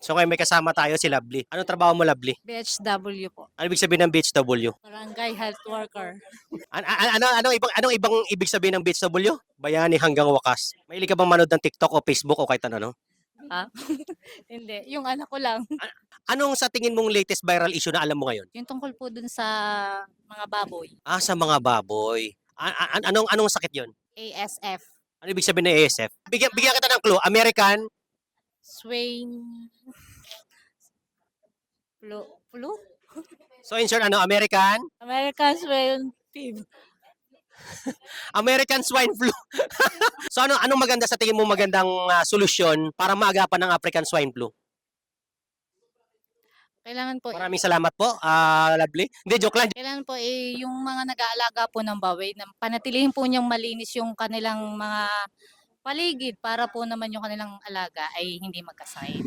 So ngayon may kasama tayo si Lovely. Anong trabaho mo, Lovely? BHW po. Ano ibig sabihin ng BHW? Barangay Health Worker. Anong ibang ibig sabihin ng BHW? Bayani hanggang wakas. Mahilig ka bang manood ng TikTok o Facebook o kahit ano? Ah, hindi. Yung anak ko lang. Anong sa tingin mong latest viral issue na alam mo ngayon? Yung tungkol po dun sa mga baboy. Sa mga baboy. Anong sakit 'yon? ASF. Ano ibig sabihin ng ASF? Bigyan kita ng clue. American. Swain. Flu? So in short, American? American Swain Fever. American swine flu. So anong maganda sa tingin mo magandang solusyon para maagapan ng African swine flu? Kailangan po, Maraming salamat po, Lovely. Hindi, joke lang. kailangan po yung mga nag-aalaga po ng baboy, na panatilihin po niyang malinis yung kanilang mga paligid para po naman yung kanilang alaga ay hindi magkasakit.